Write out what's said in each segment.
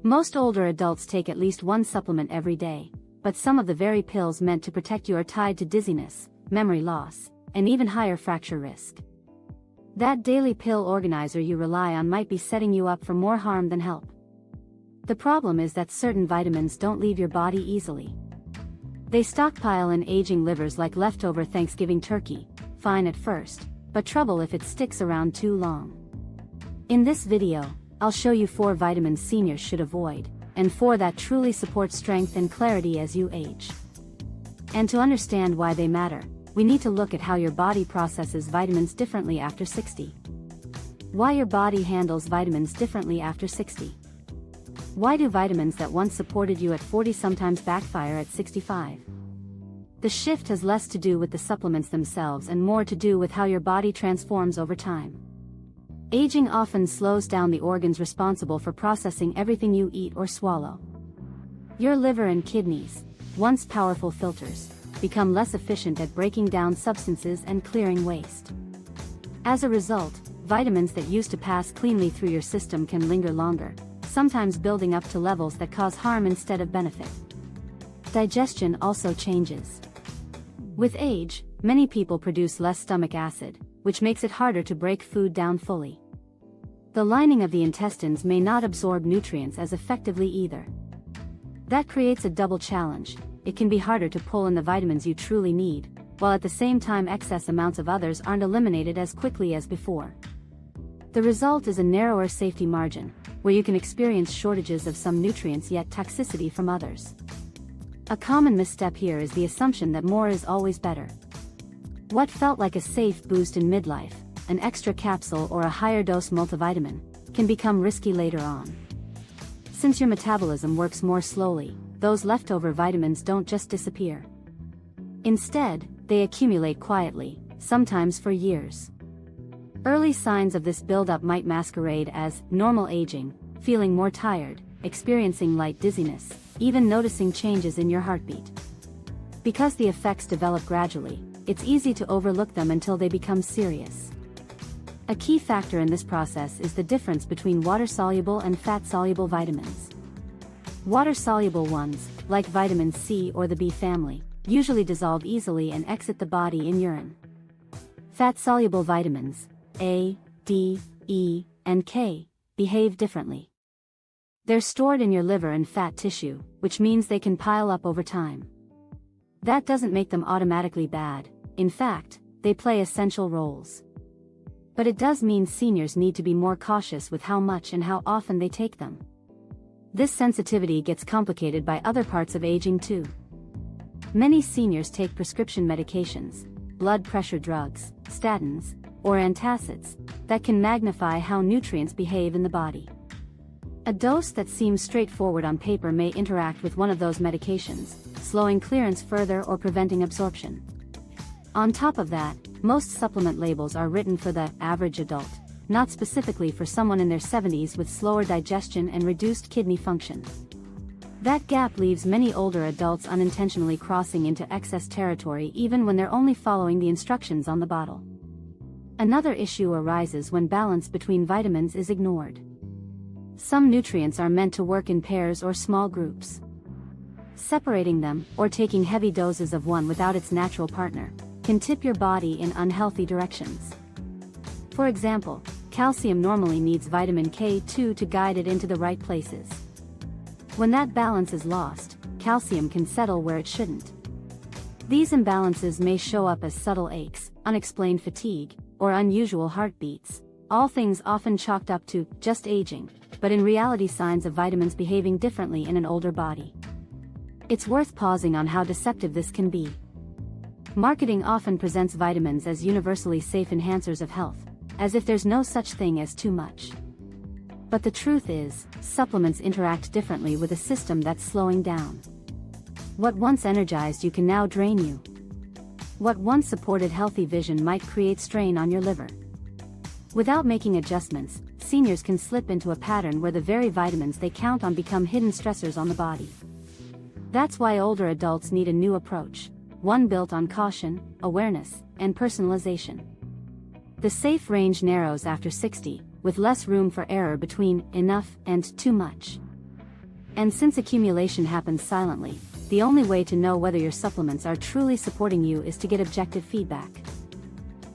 Most older adults take at least one supplement every day, but some of the very pills meant to protect you are tied to dizziness, memory loss, and even higher fracture risk. That daily pill organizer you rely on might be setting you up for more harm than help. The problem is that certain vitamins don't leave your body easily. They stockpile in aging livers like leftover Thanksgiving turkey, fine at first, but trouble if it sticks around too long. In this video, I'll show you 4 vitamins seniors should avoid, and 4 that truly support strength and clarity as you age. And to understand why they matter, we need to look at how your body processes vitamins differently after 60. Why your body handles vitamins differently after 60. Why do vitamins that once supported you at 40 sometimes backfire at 65? The shift has less to do with the supplements themselves and more to do with how your body transforms over time. Aging often slows down the organs responsible for processing everything you eat or swallow. Your liver and kidneys, once powerful filters, become less efficient at breaking down substances and clearing waste. As a result, vitamins that used to pass cleanly through your system can linger longer, sometimes building up to levels that cause harm instead of benefit. Digestion also changes. With age, many people produce less stomach acid, which makes it harder to break food down fully. The lining of the intestines may not absorb nutrients as effectively either. That creates a double challenge. It can be harder to pull in the vitamins you truly need, while at the same time excess amounts of others aren't eliminated as quickly as before. The result is a narrower safety margin, where you can experience shortages of some nutrients yet toxicity from others. A common misstep here is the assumption that more is always better. What felt like a safe boost in midlife, an extra capsule or a higher dose multivitamin, can become risky later on. Since your metabolism works more slowly, those leftover vitamins don't just disappear. Instead, they accumulate quietly, sometimes for years. Early signs of this buildup might masquerade as normal aging, feeling more tired, experiencing light dizziness, even noticing changes in your heartbeat. Because the effects develop gradually, it's easy to overlook them until they become serious. A key factor in this process is the difference between water-soluble and fat-soluble vitamins. Water-soluble ones, like vitamin C or the B family, usually dissolve easily and exit the body in urine. Fat-soluble vitamins, A, D, E, and K, behave differently. They're stored in your liver and fat tissue, which means they can pile up over time. That doesn't make them automatically bad. In fact, they play essential roles. But it does mean seniors need to be more cautious with how much and how often they take them. This sensitivity gets complicated by other parts of aging too. Many seniors take prescription medications, blood pressure drugs, statins, or antacids, that can magnify how nutrients behave in the body. A dose that seems straightforward on paper may interact with one of those medications, slowing clearance further or preventing absorption. On top of that, most supplement labels are written for the average adult, not specifically for someone in their 70s with slower digestion and reduced kidney function. That gap leaves many older adults unintentionally crossing into excess territory even when they're only following the instructions on the bottle. Another issue arises when balance between vitamins is ignored. Some nutrients are meant to work in pairs or small groups. Separating them, or taking heavy doses of one without its natural partner, can tip your body in unhealthy directions. For example, calcium normally needs vitamin K2 to guide it into the right places. When that balance is lost, calcium can settle where it shouldn't. These imbalances may show up as subtle aches, unexplained fatigue, or unusual heartbeats, all things often chalked up to just aging, but in reality signs of vitamins behaving differently in an older body. It's worth pausing on how deceptive this can be. Marketing often presents vitamins as universally safe enhancers of health, as if there's no such thing as too much. But the truth is, supplements interact differently with a system that's slowing down. What once energized you can now drain you. What once supported healthy vision might create strain on your liver. Without making adjustments, seniors can slip into a pattern where the very vitamins they count on become hidden stressors on the body. That's why older adults need a new approach, one built on caution, awareness, and personalization. The safe range narrows after 60, with less room for error between enough and too much. And since accumulation happens silently, the only way to know whether your supplements are truly supporting you is to get objective feedback.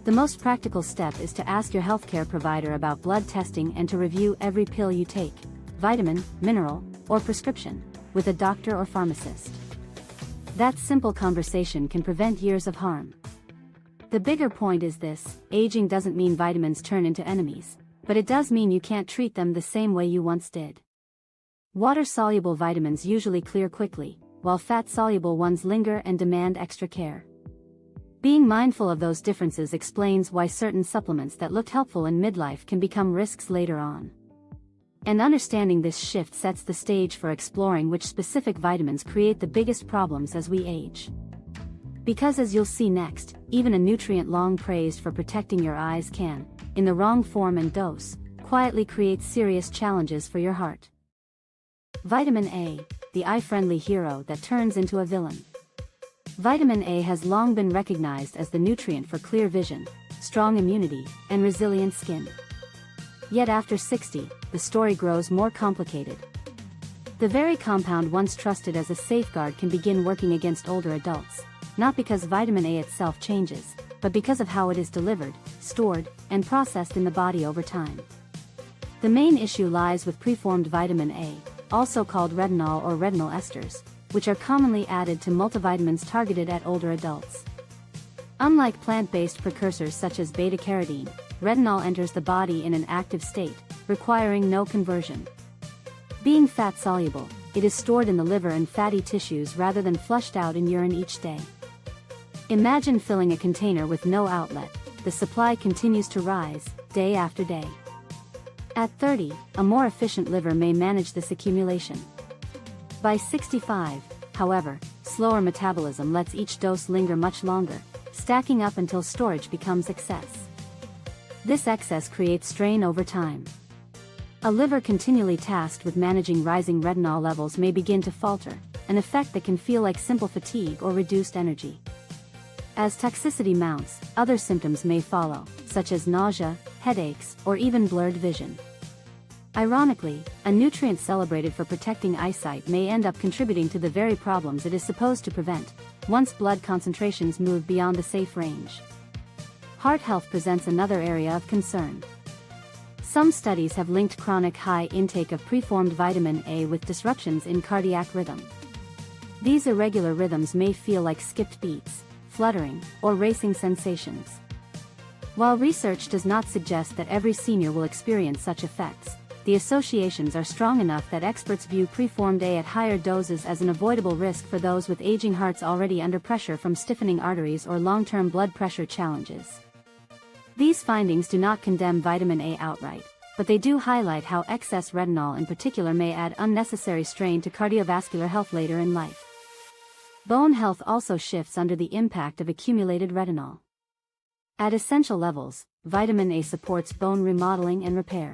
The most practical step is to ask your healthcare provider about blood testing and to review every pill you take, vitamin, mineral, or prescription, with a doctor or pharmacist. That simple conversation can prevent years of harm. The bigger point is this: aging doesn't mean vitamins turn into enemies, but it does mean you can't treat them the same way you once did. Water-soluble vitamins usually clear quickly, while fat-soluble ones linger and demand extra care. Being mindful of those differences explains why certain supplements that looked helpful in midlife can become risks later on. And understanding this shift sets the stage for exploring which specific vitamins create the biggest problems as we age. Because as you'll see next, even a nutrient long praised for protecting your eyes can, in the wrong form and dose, quietly create serious challenges for your heart. Vitamin A, the eye-friendly hero that turns into a villain. Vitamin A has long been recognized as the nutrient for clear vision, strong immunity, and resilient skin. Yet after 60, the story grows more complicated. The very compound once trusted as a safeguard can begin working against older adults, not because vitamin A itself changes, but because of how it is delivered, stored, and processed in the body over time. The main issue lies with preformed vitamin A, also called retinol or retinol esters, which are commonly added to multivitamins targeted at older adults. Unlike plant-based precursors such as beta-carotene, retinol enters the body in an active state, requiring no conversion. Being fat-soluble, it is stored in the liver and fatty tissues rather than flushed out in urine each day. Imagine filling a container with no outlet. The supply continues to rise, day after day. At 30, a more efficient liver may manage this accumulation. By 65, however, slower metabolism lets each dose linger much longer, stacking up until storage becomes excess. This excess creates strain over time. A liver continually tasked with managing rising retinol levels may begin to falter, an effect that can feel like simple fatigue or reduced energy. As toxicity mounts, other symptoms may follow, such as nausea, headaches, or even blurred vision. Ironically, a nutrient celebrated for protecting eyesight may end up contributing to the very problems it is supposed to prevent, once blood concentrations move beyond the safe range. Heart health presents another area of concern. Some studies have linked chronic high intake of preformed vitamin A with disruptions in cardiac rhythm. These irregular rhythms may feel like skipped beats, fluttering, or racing sensations. While research does not suggest that every senior will experience such effects, the associations are strong enough that experts view preformed A at higher doses as an avoidable risk for those with aging hearts already under pressure from stiffening arteries or long-term blood pressure challenges. These findings do not condemn vitamin A outright, but they do highlight how excess retinol in particular may add unnecessary strain to cardiovascular health later in life. Bone health also shifts under the impact of accumulated retinol. At essential levels, vitamin A supports bone remodeling and repair.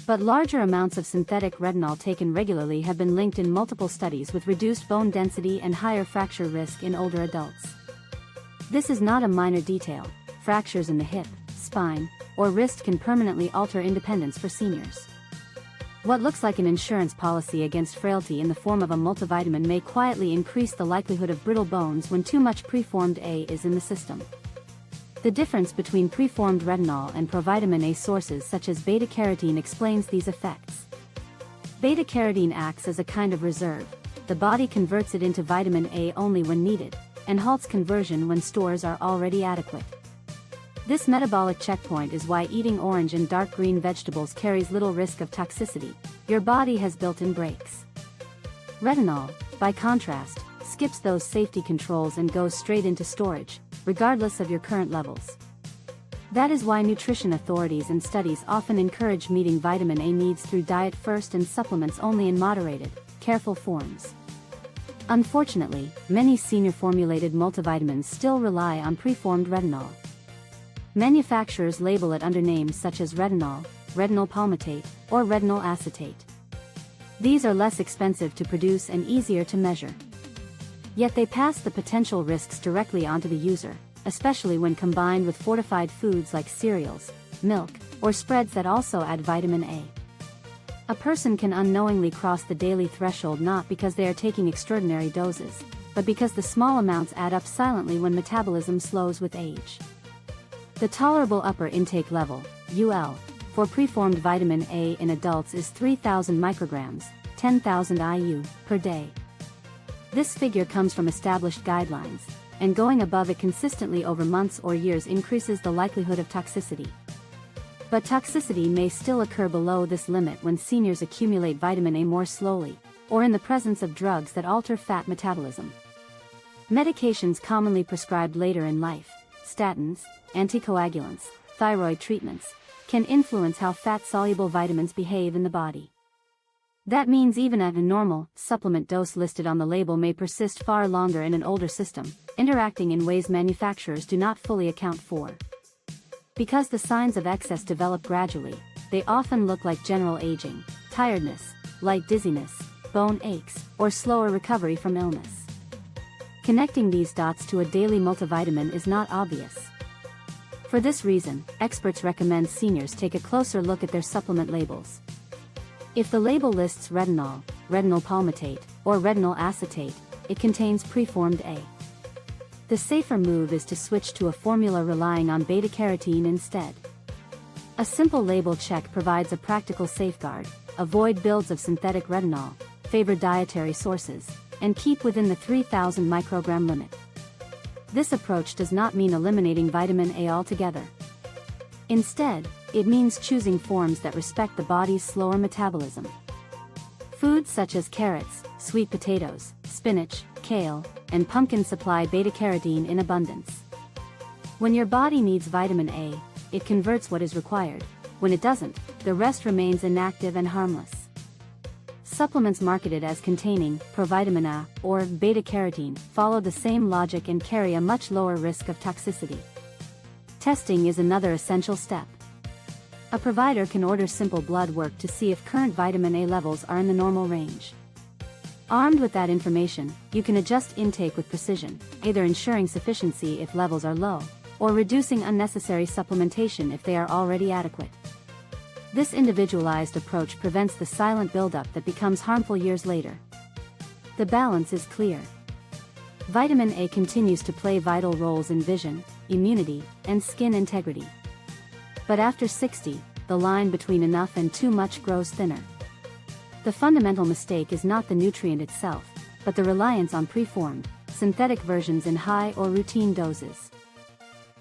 But larger amounts of synthetic retinol taken regularly have been linked in multiple studies with reduced bone density and higher fracture risk in older adults. This is not a minor detail. Fractures in the hip, spine, or wrist can permanently alter independence for seniors. What looks like an insurance policy against frailty in the form of a multivitamin may quietly increase the likelihood of brittle bones when too much preformed A is in the system. The difference between preformed retinol and provitamin A sources such as beta-carotene explains these effects. Beta-carotene acts as a kind of reserve. The body converts it into vitamin A only when needed, and halts conversion when stores are already adequate. This metabolic checkpoint is why eating orange and dark green vegetables carries little risk of toxicity. Your body has built-in brakes. Retinol, by contrast, skips those safety controls and goes straight into storage, regardless of your current levels. That is why nutrition authorities and studies often encourage meeting vitamin A needs through diet first and supplements only in moderated, careful forms. Unfortunately, many senior-formulated multivitamins still rely on preformed retinol. Manufacturers label it under names such as retinol, retinol palmitate, or retinol acetate. These are less expensive to produce and easier to measure. Yet they pass the potential risks directly onto the user, especially when combined with fortified foods like cereals, milk, or spreads that also add vitamin A. A person can unknowingly cross the daily threshold not because they are taking extraordinary doses, but because the small amounts add up silently when metabolism slows with age. The tolerable upper intake level, UL, for preformed vitamin A in adults is 3,000 micrograms, 10,000 IU, per day. This figure comes from established guidelines, and going above it consistently over months or years increases the likelihood of toxicity. But toxicity may still occur below this limit when seniors accumulate vitamin A more slowly, or in the presence of drugs that alter fat metabolism. Medications commonly prescribed later in life, statins, anticoagulants, thyroid treatments, can influence how fat-soluble vitamins behave in the body. That means even a normal supplement dose listed on the label may persist far longer in an older system, interacting in ways manufacturers do not fully account for. Because the signs of excess develop gradually, they often look like general aging, tiredness, light dizziness, bone aches, or slower recovery from illness. Connecting these dots to a daily multivitamin is not obvious. For this reason, experts recommend seniors take a closer look at their supplement labels. If the label lists retinol, retinol palmitate, or retinol acetate, it contains preformed A. The safer move is to switch to a formula relying on beta-carotene instead. A simple label check provides a practical safeguard: avoid builds of synthetic retinol, favor dietary sources, and keep within the 3,000 microgram limit. This approach does not mean eliminating vitamin A altogether. Instead, it means choosing forms that respect the body's slower metabolism. Foods such as carrots, sweet potatoes, spinach, kale, and pumpkin supply beta-carotene in abundance. When your body needs vitamin A, it converts what is required. When it doesn't, the rest remains inactive and harmless. Supplements marketed as containing provitamin A or beta-carotene follow the same logic and carry a much lower risk of toxicity. Testing is another essential step. A provider can order simple blood work to see if current vitamin A levels are in the normal range. Armed with that information, you can adjust intake with precision, either ensuring sufficiency if levels are low, or reducing unnecessary supplementation if they are already adequate. This individualized approach prevents the silent buildup that becomes harmful years later. The balance is clear. Vitamin A continues to play vital roles in vision, immunity, and skin integrity. But after 60, the line between enough and too much grows thinner. The fundamental mistake is not the nutrient itself, but the reliance on preformed, synthetic versions in high or routine doses.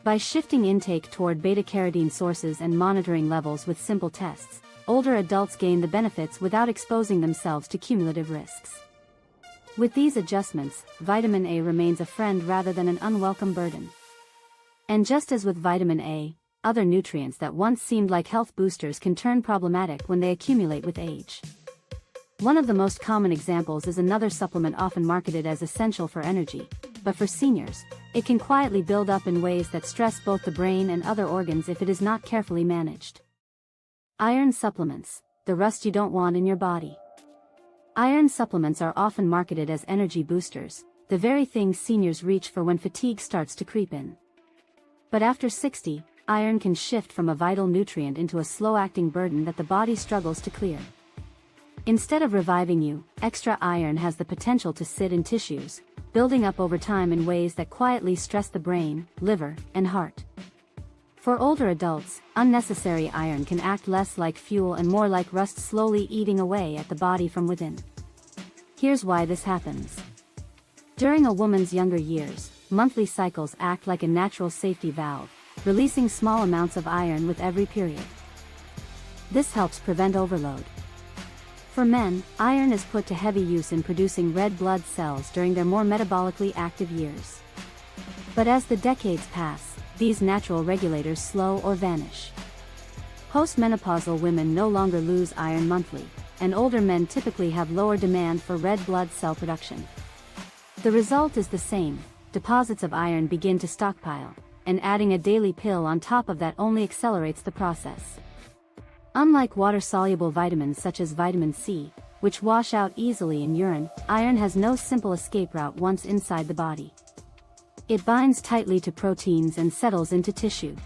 By shifting intake toward beta-carotene sources and monitoring levels with simple tests, older adults gain the benefits without exposing themselves to cumulative risks. With these adjustments, vitamin A remains a friend rather than an unwelcome burden. And just as with vitamin A, other nutrients that once seemed like health boosters can turn problematic when they accumulate with age. One of the most common examples is another supplement often marketed as essential for energy, but for seniors, it can quietly build up in ways that stress both the brain and other organs if it is not carefully managed. Iron supplements, the rust you don't want in your body. Iron supplements are often marketed as energy boosters, the very thing seniors reach for when fatigue starts to creep in. But after 60, iron can shift from a vital nutrient into a slow-acting burden that the body struggles to clear. Instead of reviving you, extra iron has the potential to sit in tissues, building up over time in ways that quietly stress the brain, liver, and heart. For older adults, unnecessary iron can act less like fuel and more like rust slowly eating away at the body from within. Here's why this happens. During a woman's younger years, monthly cycles act like a natural safety valve, releasing small amounts of iron with every period. This helps prevent overload. For men, iron is put to heavy use in producing red blood cells during their more metabolically active years. But as the decades pass, these natural regulators slow or vanish. Postmenopausal women no longer lose iron monthly, and older men typically have lower demand for red blood cell production. The result is the same: deposits of iron begin to stockpile, and adding a daily pill on top of that only accelerates the process. Unlike water-soluble vitamins such as vitamin C, which wash out easily in urine, iron has no simple escape route once inside the body. It binds tightly to proteins and settles into tissue.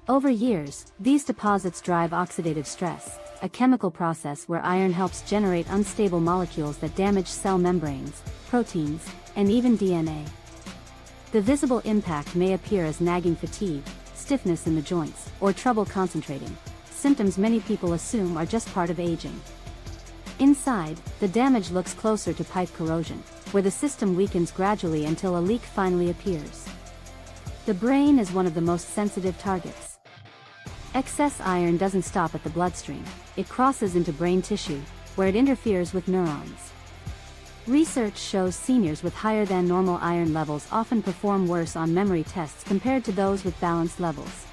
Over years, these deposits drive oxidative stress, a chemical process where iron helps generate unstable molecules that damage cell membranes, proteins, and even DNA. The visible impact may appear as nagging fatigue, stiffness in the joints, or trouble concentrating, symptoms many people assume are just part of aging. Inside, the damage looks closer to pipe corrosion, where the system weakens gradually until a leak finally appears. The brain is one of the most sensitive targets. Excess iron doesn't stop at the bloodstream, it crosses into brain tissue, where it interferes with neurons. Research shows seniors with higher than normal iron levels often perform worse on memory tests compared to those with balanced levels.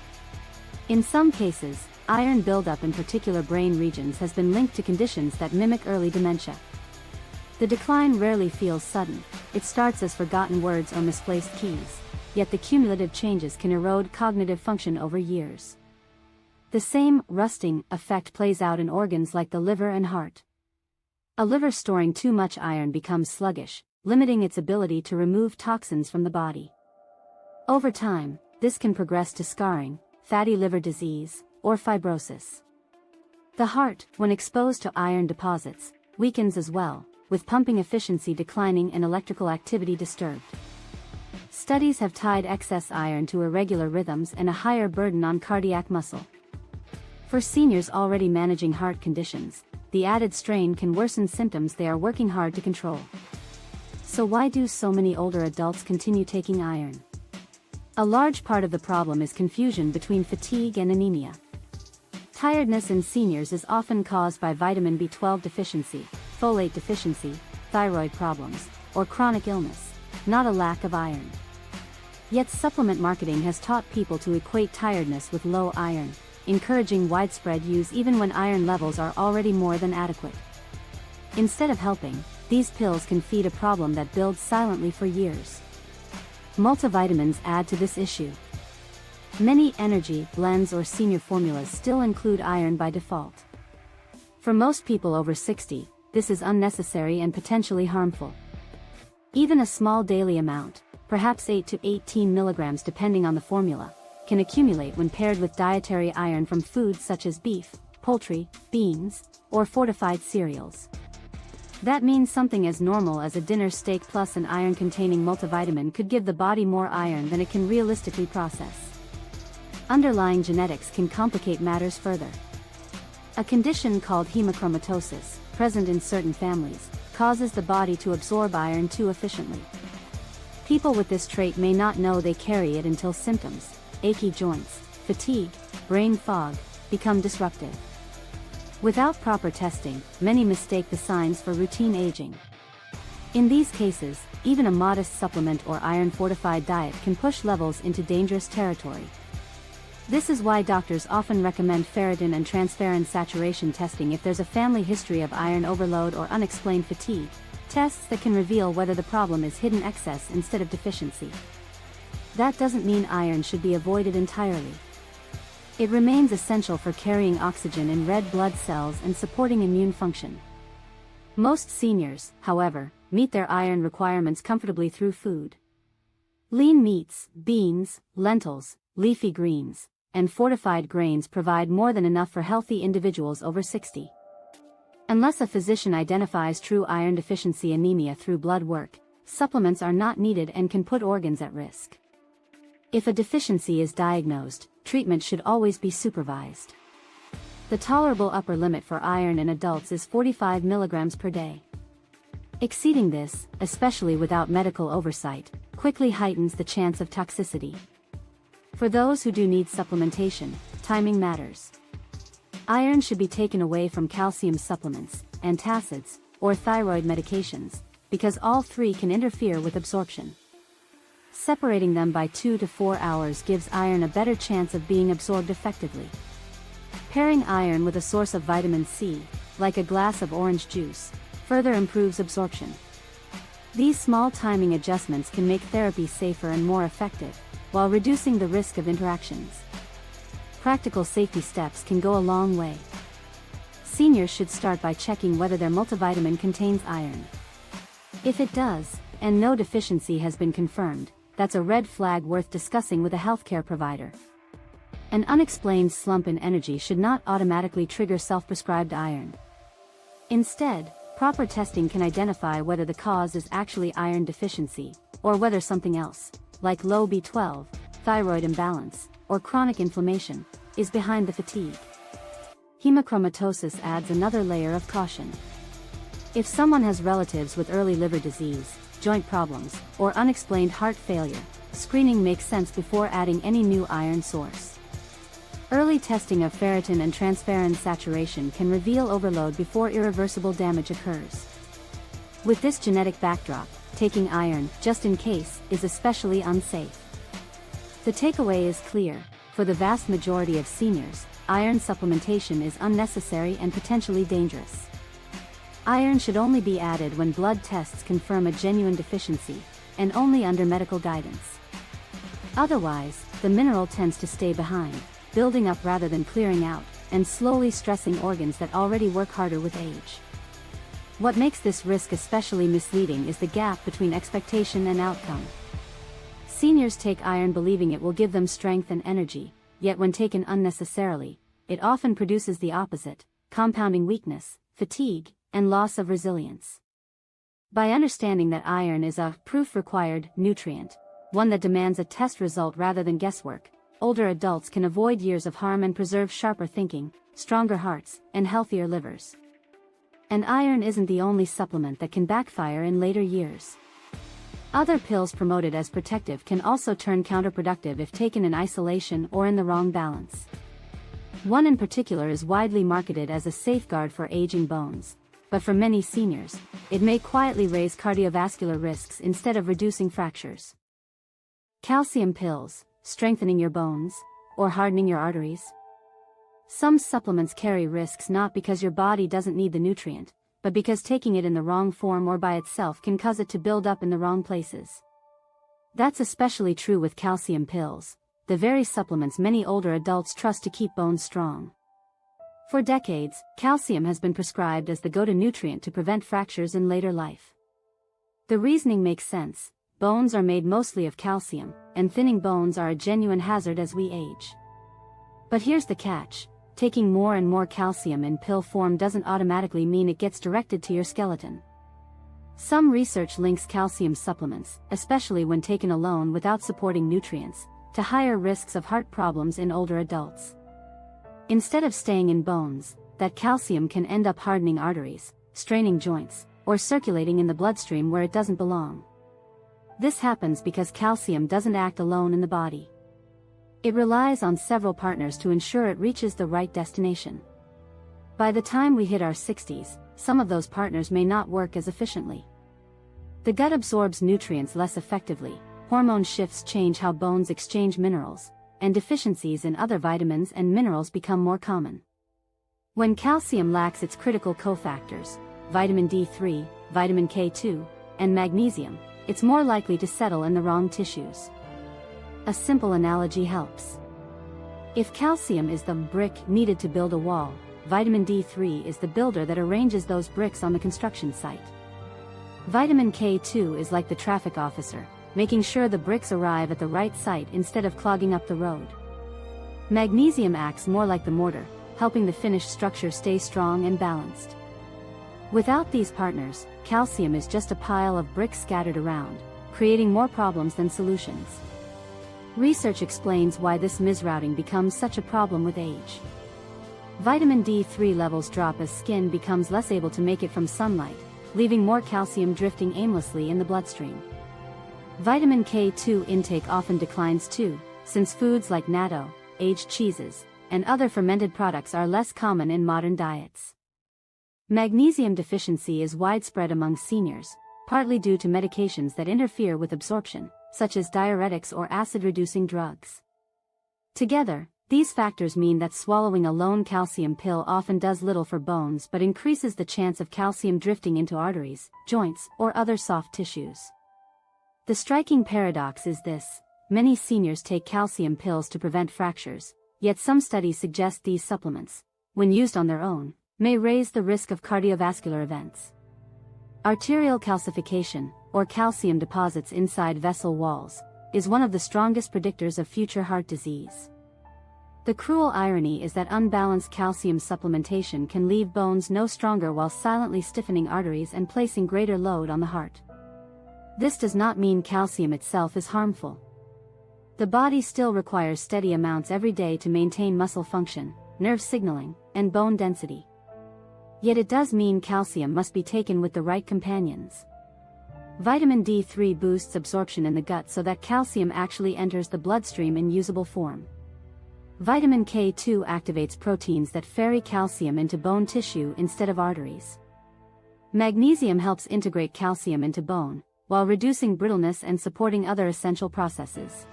In some cases, iron buildup in particular brain regions has been linked to conditions that mimic early dementia. The decline rarely feels sudden, it starts as forgotten words or misplaced keys, yet the cumulative changes can erode cognitive function over years. The same rusting effect plays out in organs like the liver and heart. A liver storing too much iron becomes sluggish, limiting its ability to remove toxins from the body. Over time, this can progress to scarring, fatty liver disease, or fibrosis. The heart, when exposed to iron deposits, weakens as well, with pumping efficiency declining and electrical activity disturbed. Studies have tied excess iron to irregular rhythms and a higher burden on cardiac muscle. For seniors already managing heart conditions, the added strain can worsen symptoms they are working hard to control. So why do so many older adults continue taking iron? A large part of the problem is confusion between fatigue and anemia. Tiredness in seniors is often caused by vitamin B12 deficiency, folate deficiency, thyroid problems, or chronic illness, not a lack of iron. Yet supplement marketing has taught people to equate tiredness with low iron, encouraging widespread use even when iron levels are already more than adequate. Instead of helping, these pills can feed a problem that builds silently for years. Multivitamins add to this issue. Many energy blends or senior formulas still include iron by default. For most people over 60, this is unnecessary and potentially harmful. Even a small daily amount, perhaps 8 to 18 milligrams depending on the formula, can accumulate when paired with dietary iron from foods such as beef, poultry, beans, or fortified cereals. That means something as normal as a dinner steak plus an iron-containing multivitamin could give the body more iron than it can realistically process. Underlying genetics can complicate matters further. A condition called hemochromatosis, present in certain families, causes the body to absorb iron too efficiently. People with this trait may not know they carry it until symptoms, achy joints, fatigue, brain fog, become disruptive. Without proper testing, many mistake the signs for routine aging. In these cases, even a modest supplement or iron-fortified diet can push levels into dangerous territory. This is why doctors often recommend ferritin and transferrin saturation testing if there's a family history of iron overload or unexplained fatigue, tests that can reveal whether the problem is hidden excess instead of deficiency. That doesn't mean iron should be avoided entirely. It remains essential for carrying oxygen in red blood cells and supporting immune function. Most seniors, however, meet their iron requirements comfortably through food. Lean meats, beans, lentils, leafy greens, and fortified grains provide more than enough for healthy individuals over 60. Unless a physician identifies true iron deficiency anemia through blood work, supplements are not needed and can put organs at risk. If a deficiency is diagnosed, treatment should always be supervised. The tolerable upper limit for iron in adults is 45 milligrams per day. Exceeding this, especially without medical oversight, quickly heightens the chance of toxicity. For those who do need supplementation, timing matters. Iron should be taken away from calcium supplements, antacids, or thyroid medications, because all three can interfere with absorption. Separating them by 2 to 4 hours gives iron a better chance of being absorbed effectively. Pairing iron with a source of vitamin C, like a glass of orange juice, further improves absorption. These small timing adjustments can make therapy safer and more effective, while reducing the risk of interactions. Practical safety steps can go a long way. Seniors should start by checking whether their multivitamin contains iron. If it does, and no deficiency has been confirmed, that's a red flag worth discussing with a healthcare provider. An unexplained slump in energy should not automatically trigger self-prescribed iron. Instead, proper testing can identify whether the cause is actually iron deficiency, or whether something else, like low B12, thyroid imbalance, or chronic inflammation, is behind the fatigue. Hemochromatosis adds another layer of caution. If someone has relatives with early liver disease, joint problems, or unexplained heart failure, screening makes sense before adding any new iron source. Early testing of ferritin and transferrin saturation can reveal overload before irreversible damage occurs. With this genetic backdrop, taking iron, just in case, is especially unsafe. The takeaway is clear: for the vast majority of seniors, iron supplementation is unnecessary and potentially dangerous. Iron should only be added when blood tests confirm a genuine deficiency, and only under medical guidance. Otherwise, the mineral tends to stay behind, building up rather than clearing out, and slowly stressing organs that already work harder with age. What makes this risk especially misleading is the gap between expectation and outcome. Seniors take iron believing it will give them strength and energy, yet when taken unnecessarily, it often produces the opposite, compounding weakness, fatigue, and loss of resilience. By understanding that iron is a proof-required nutrient, one that demands a test result rather than guesswork, older adults can avoid years of harm and preserve sharper thinking, stronger hearts, and healthier livers. And iron isn't the only supplement that can backfire in later years. Other pills promoted as protective can also turn counterproductive if taken in isolation or in the wrong balance. One in particular is widely marketed as a safeguard for aging bones, but for many seniors, it may quietly raise cardiovascular risks instead of reducing fractures. Calcium pills, strengthening your bones, or hardening your arteries? Some supplements carry risks not because your body doesn't need the nutrient, but because taking it in the wrong form or by itself can cause it to build up in the wrong places. That's especially true with calcium pills, the very supplements many older adults trust to keep bones strong. For decades, calcium has been prescribed as the go-to nutrient to prevent fractures in later life. The reasoning makes sense: bones are made mostly of calcium, and thinning bones are a genuine hazard as we age. But here's the catch: taking more and more calcium in pill form doesn't automatically mean it gets directed to your skeleton. Some research links calcium supplements, especially when taken alone without supporting nutrients, to higher risks of heart problems in older adults. Instead of staying in bones, that calcium can end up hardening arteries, straining joints, or circulating in the bloodstream where it doesn't belong. This happens because calcium doesn't act alone in the body. It relies on several partners to ensure it reaches the right destination. By the time we hit our 60s, some of those partners may not work as efficiently. The gut absorbs nutrients less effectively, hormone shifts change how bones exchange minerals, and deficiencies in other vitamins and minerals become more common. When calcium lacks its critical cofactors, vitamin D3, vitamin K2, and magnesium, it's more likely to settle in the wrong tissues. A simple analogy helps. If calcium is the brick needed to build a wall, vitamin D3 is the builder that arranges those bricks on the construction site. Vitamin K2 is like the traffic officer, making sure the bricks arrive at the right site instead of clogging up the road. Magnesium acts more like the mortar, helping the finished structure stay strong and balanced. Without these partners, calcium is just a pile of bricks scattered around, creating more problems than solutions. Research explains why this misrouting becomes such a problem with age. Vitamin D3 levels drop as skin becomes less able to make it from sunlight, leaving more calcium drifting aimlessly in the bloodstream. Vitamin K2 intake often declines too, since foods like natto, aged cheeses, and other fermented products are less common in modern diets. Magnesium deficiency is widespread among seniors, partly due to medications that interfere with absorption, such as diuretics or acid-reducing drugs. Together, these factors mean that swallowing a lone calcium pill often does little for bones but increases the chance of calcium drifting into arteries, joints, or other soft tissues. The striking paradox is this: many seniors take calcium pills to prevent fractures, yet some studies suggest these supplements, when used on their own, may raise the risk of cardiovascular events. Arterial calcification, or calcium deposits inside vessel walls, is one of the strongest predictors of future heart disease. The cruel irony is that unbalanced calcium supplementation can leave bones no stronger while silently stiffening arteries and placing greater load on the heart. This does not mean calcium itself is harmful. The body still requires steady amounts every day to maintain muscle function, nerve signaling, and bone density. Yet it does mean calcium must be taken with the right companions. Vitamin D3 boosts absorption in the gut so that calcium actually enters the bloodstream in usable form. Vitamin K2 activates proteins that ferry calcium into bone tissue instead of arteries. Magnesium helps integrate calcium into bone, while reducing brittleness and supporting other essential processes.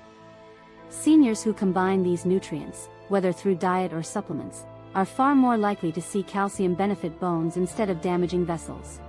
Seniors who combine these nutrients, whether through diet or supplements, are far more likely to see calcium benefit bones instead of damaging vessels.